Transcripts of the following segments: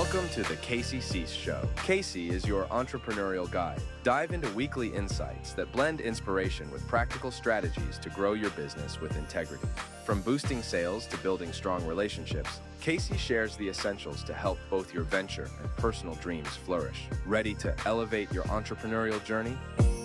Welcome to the Casey Cease Show. Casey is your entrepreneurial guide. Dive into weekly insights that blend inspiration with practical strategies to grow your business with integrity. From boosting sales to building strong relationships, Casey shares the essentials to help both your venture and personal dreams flourish. Ready to elevate your entrepreneurial journey?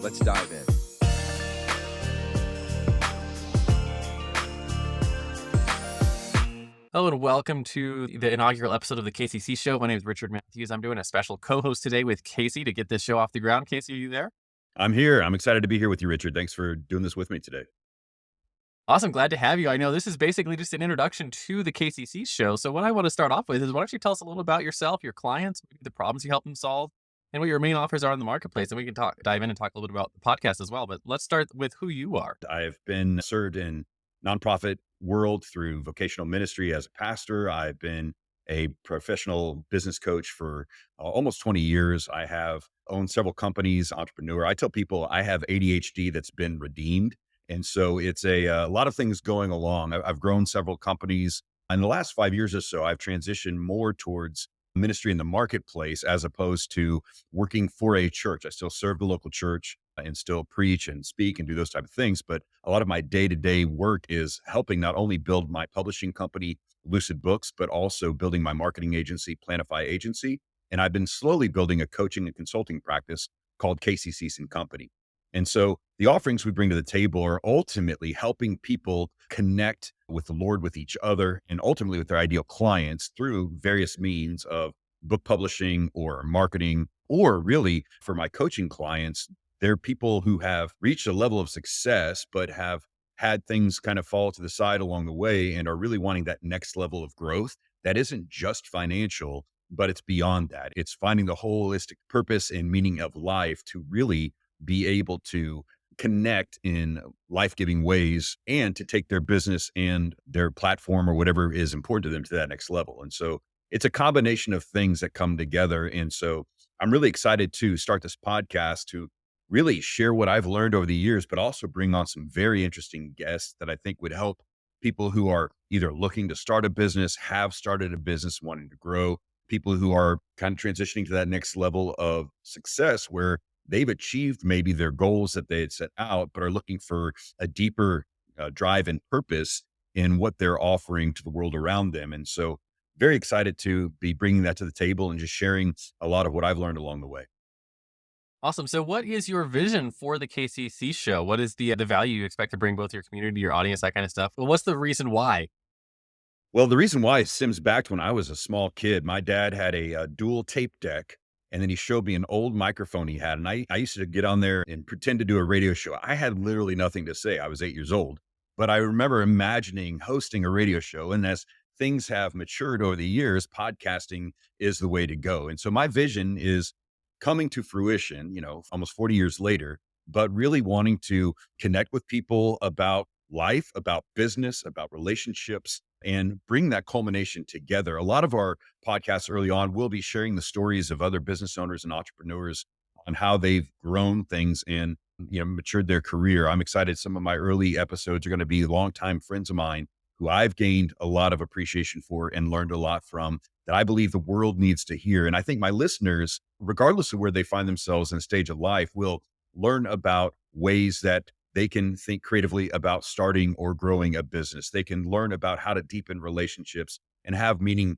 Let's dive in. Hello and welcome to the inaugural episode of the KCC Show. My name is Richard Matthews. I'm doing a special co-host today with Casey to get this show off the ground. Casey, are you there? I'm here. I'm excited to be here with you, Richard. Thanks for doing this with me today. Awesome. Glad to have you. I know this is basically just an introduction to the KCC Show. So what I want to start off with is why don't you tell us a little about yourself, your clients, maybe the problems you help them solve, and what your main offers are in the marketplace. And we can dive in and talk a little bit about the podcast as well. But let's start with who you are. I've been served in nonprofit world through vocational ministry as a pastor. I've been a professional business coach for almost 20 years. I have owned several companies, entrepreneur. I tell people I have ADHD that's been redeemed. And so it's a lot of things going along. I've grown several companies. In the last 5 years or so, I've transitioned more towards ministry in the marketplace as opposed to working for a church. I still serve the local church and still preach and speak and do those type of things. But a lot of my day-to-day work is helping not only build my publishing company, Lucid Books, but also building my marketing agency, Planify Agency. And I've been slowly building a coaching and consulting practice called Casey Cease and Company. And so the offerings we bring to the table are ultimately helping people connect with the Lord, with each other, and ultimately with their ideal clients through various means of book publishing or marketing, or really for my coaching clients, they're people who have reached a level of success, but have had things kind of fall to the side along the way and are really wanting that next level of growth that isn't just financial, but it's beyond that. It's finding the holistic purpose and meaning of life to really be able to connect in life-giving ways and to take their business and their platform or whatever is important to them to that next level. And so it's a combination of things that come together. And so I'm really excited to start this podcast to really share what I've learned over the years, but also bring on some very interesting guests that I think would help people who are either looking to start a business, have started a business, wanting to grow, people who are kind of transitioning to that next level of success where they've achieved maybe their goals that they had set out, but are looking for a deeper drive and purpose in what they're offering to the world around them. And so very excited to be bringing that to the table and just sharing a lot of what I've learned along the way. Awesome. So what is your vision for the KCC Show? What is the value you expect to bring both your community, your audience, that kind of stuff? Well, what's the reason why? Well, the reason why stems back to when I was a small kid. My dad had a dual tape deck, and then he showed me an old microphone he had. And I used to get on there and pretend to do a radio show. I had literally nothing to say. I was 8 years old, but I remember imagining hosting a radio show. And as things have matured over the years, podcasting is the way to go. And so my vision is coming to fruition, almost 40 years later, but really wanting to connect with people about life, about business, about relationships, and bring that culmination together. A lot of our podcasts early on will be sharing the stories of other business owners and entrepreneurs on how they've grown things and matured their career. I'm excited. Some of my early episodes are going to be longtime friends of mine who I've gained a lot of appreciation for and learned a lot from that I believe the world needs to hear. And I think my listeners, regardless of where they find themselves in a stage of life, will learn about ways that they can think creatively about starting or growing a business. They can learn about how to deepen relationships and have meaning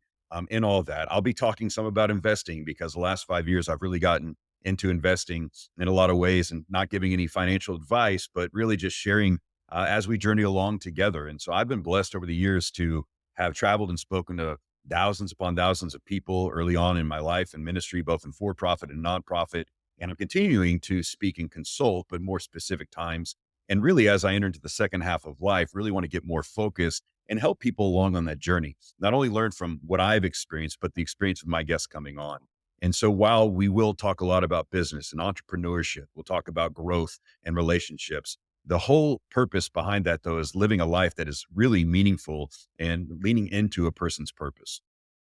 in all of that. I'll be talking some about investing because the last 5 years I've really gotten into investing in a lot of ways and not giving any financial advice, but really just sharing as we journey along together. And so I've been blessed over the years to have traveled and spoken to thousands upon thousands of people early on in my life and ministry, both in for-profit and nonprofit. And I'm continuing to speak and consult, but more specific times. And really, as I enter into the second half of life, really want to get more focused and help people along on that journey. Not only learn from what I've experienced, but the experience of my guests coming on. And so while we will talk a lot about business and entrepreneurship, we'll talk about growth and relationships. The whole purpose behind that, though, is living a life that is really meaningful and leaning into a person's purpose.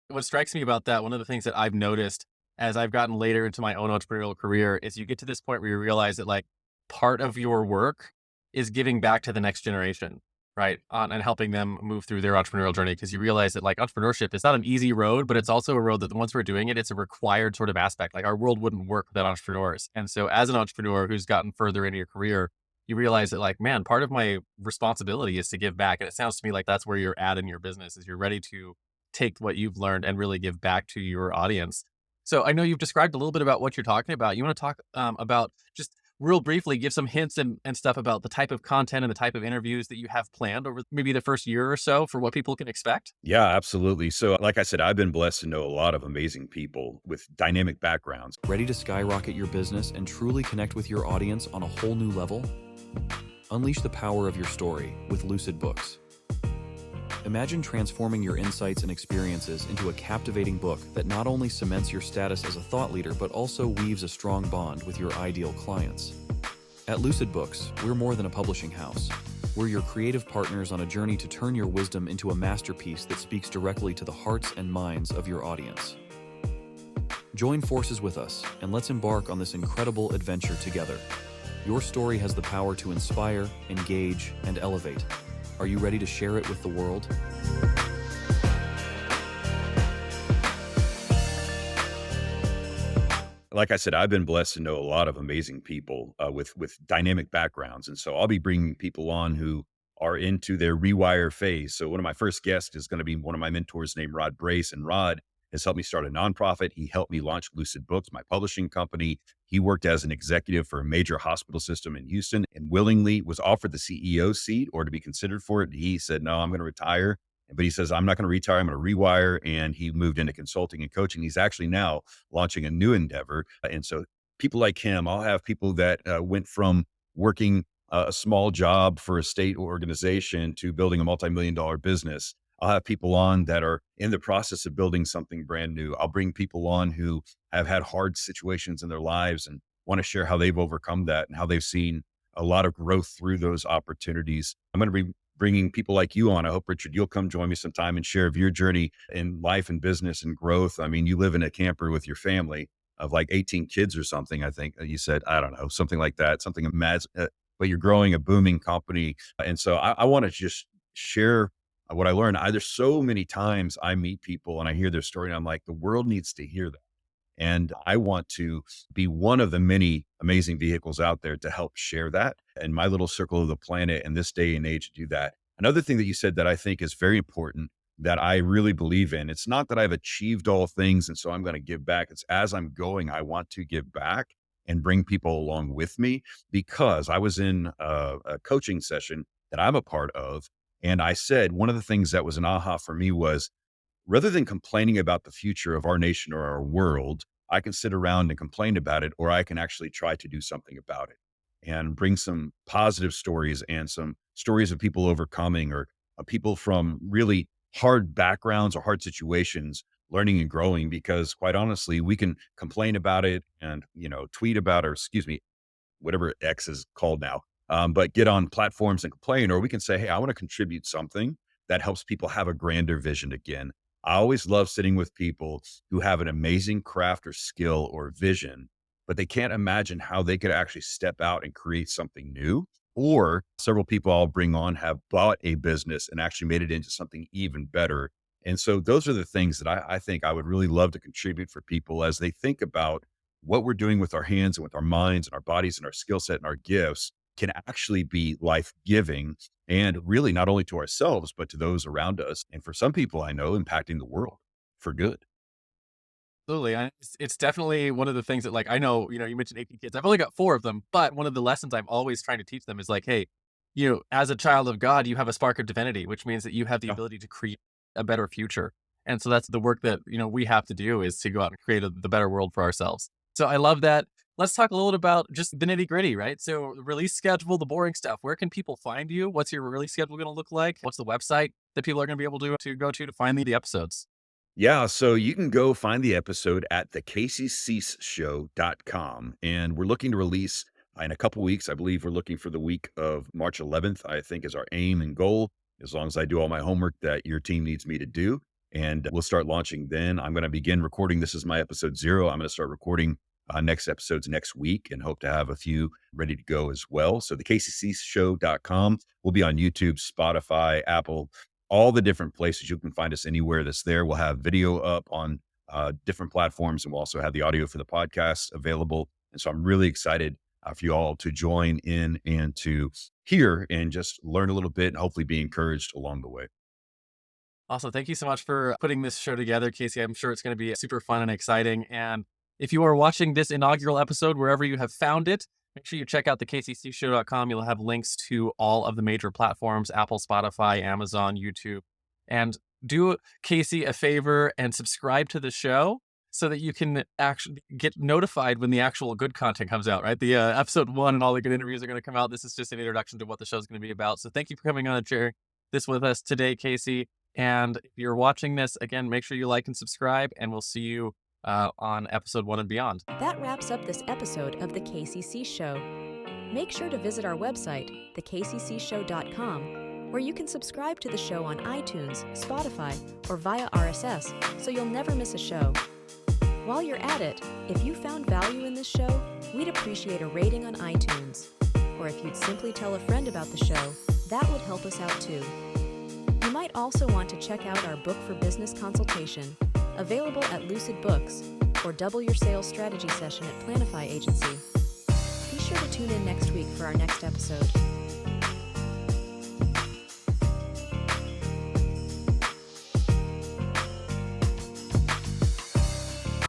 What strikes me about that, one of the things that I've noticed as I've gotten later into my own entrepreneurial career is you get to this point where you realize that part of your work is giving back to the next generation, right? And helping them move through their entrepreneurial journey because you realize that like entrepreneurship is not an easy road, but it's also a road that once we're doing it, it's a required sort of aspect. Like our world wouldn't work without entrepreneurs. And so as an entrepreneur who's gotten further into your career, you realize that like, man, part of my responsibility is to give back. And it sounds to me like that's where you're at in your business is you're ready to take what you've learned and really give back to your audience. So I know you've described a little bit about what you're talking about. You want to talk about just real briefly, give some hints and stuff about the type of content and the type of interviews that you have planned over maybe the first year or so for what people can expect? Yeah, absolutely. So, like I said, I've been blessed to know a lot of amazing people with dynamic backgrounds. Ready to skyrocket your business and truly connect with your audience on a whole new level? Unleash the power of your story with Lucid Books. Imagine transforming your insights and experiences into a captivating book that not only cements your status as a thought leader, but also weaves a strong bond with your ideal clients. At Lucid Books, we're more than a publishing house. We're your creative partners on a journey to turn your wisdom into a masterpiece that speaks directly to the hearts and minds of your audience. Join forces with us, and let's embark on this incredible adventure together. Your story has the power to inspire, engage, and elevate. Are you ready to share it with the world? Like I said, I've been blessed to know a lot of amazing people with dynamic backgrounds, and so I'll be bringing people on who are into their rewire phase. So one of my first guests is going to be one of my mentors named Rod Brace, and Rod has helped me start a nonprofit. He helped me launch Lucid Books, my publishing company. He worked as an executive for a major hospital system in Houston and willingly was offered the CEO seat or to be considered for it. He said, "No, I'm going to retire." But he says, "I'm not going to retire. I'm going to rewire." And he moved into consulting and coaching. He's actually now launching a new endeavor. And so people like him, I'll have people that went from working a small job for a state organization to building a multi-million-dollar business. I'll have people on that are in the process of building something brand new. I'll bring people on who have had hard situations in their lives and want to share how they've overcome that and how they've seen a lot of growth through those opportunities. I'm going to be bringing people like you on. I hope, Richard, you'll come join me sometime and share of your journey in life and business and growth. I mean, you live in a camper with your family of like 18 kids or something. I think you said, I don't know, something like that, something imagine, but you're growing a booming company. And so I want to just share what I learned. There's so many times I meet people and I hear their story and I'm like, the world needs to hear that. And I want to be one of the many amazing vehicles out there to help share that and my little circle of the planet in this day and age to do that. Another thing that you said that I think is very important that I really believe in, it's not that I've achieved all things and so I'm going to give back. It's as I'm going, I want to give back and bring people along with me because I was in a coaching session that I'm a part of. And I said, one of the things that was an aha for me was rather than complaining about the future of our nation or our world, I can sit around and complain about it, or I can actually try to do something about it and bring some positive stories and some stories of people overcoming or people from really hard backgrounds or hard situations learning and growing. Because quite honestly, we can complain about it and, tweet about, or excuse me, whatever X is called now, but get on platforms and complain, or we can say, hey, I want to contribute something that helps people have a grander vision again. I always love sitting with people who have an amazing craft or skill or vision, but they can't imagine how they could actually step out and create something new. Or several people I'll bring on have bought a business and actually made it into something even better. And so those are the things that I think I would really love to contribute for people as they think about what we're doing with our hands and with our minds and our bodies and our skill set and our gifts can actually be life giving and really not only to ourselves, but to those around us. And for some people I know, impacting the world for good. Absolutely. It's definitely one of the things that like, I know, you mentioned 18 kids. I've only got 4 of them, but one of the lessons I'm always trying to teach them is like, hey, as a child of God, you have a spark of divinity, which means that you have the Yeah. ability to create a better future. And so that's the work that, we have to do is to go out and create the better world for ourselves. So I love that. Let's talk a little bit about just the nitty gritty, right? So the release schedule, the boring stuff. Where can people find you? What's your release schedule going to look like? What's the website that people are going to be able to go to find the episodes? Yeah, so you can go find the episode at thecaseyceasseshow.com. And we're looking to release in a couple weeks. I believe we're looking for the week of March 11th, I think is our aim and goal, as long as I do all my homework that your team needs me to do. And we'll start launching then. I'm going to begin recording. This is my episode 0. I'm going to start recording next episodes next week and hope to have a few ready to go as well. So the kccshow.com will be on YouTube, Spotify, Apple, all the different places. You can find us anywhere that's there. We'll have video up on different platforms, and we'll also have the audio for the podcast available. And so I'm really excited for you all to join in and to hear and just learn a little bit and hopefully be encouraged along the way. Awesome. Thank you so much for putting this show together, Casey. I'm sure it's going to be super fun and exciting. And if you are watching this inaugural episode, wherever you have found it, make sure you check out the kccshow.com. You'll have links to all of the major platforms, Apple, Spotify, Amazon, YouTube. And do Casey a favor and subscribe to the show so that you can actually get notified when the actual good content comes out, right? The episode 1 and all the good interviews are going to come out. This is just an introduction to what the show is going to be about. So thank you for coming on and sharing this with us today, Casey. And if you're watching this, again, make sure you like and subscribe, and we'll see you on episode 1 and beyond. That wraps up this episode of The KCC Show. Make sure to visit our website, thekccshow.com, where you can subscribe to the show on iTunes, Spotify, or via RSS, so you'll never miss a show. While you're at it, if you found value in this show, we'd appreciate a rating on iTunes. Or if you'd simply tell a friend about the show, that would help us out too. You might also want to check out our book for business consultation, available at Lucid Books, or double your sales strategy session at Planify Agency. Be sure to tune in next week for our next episode.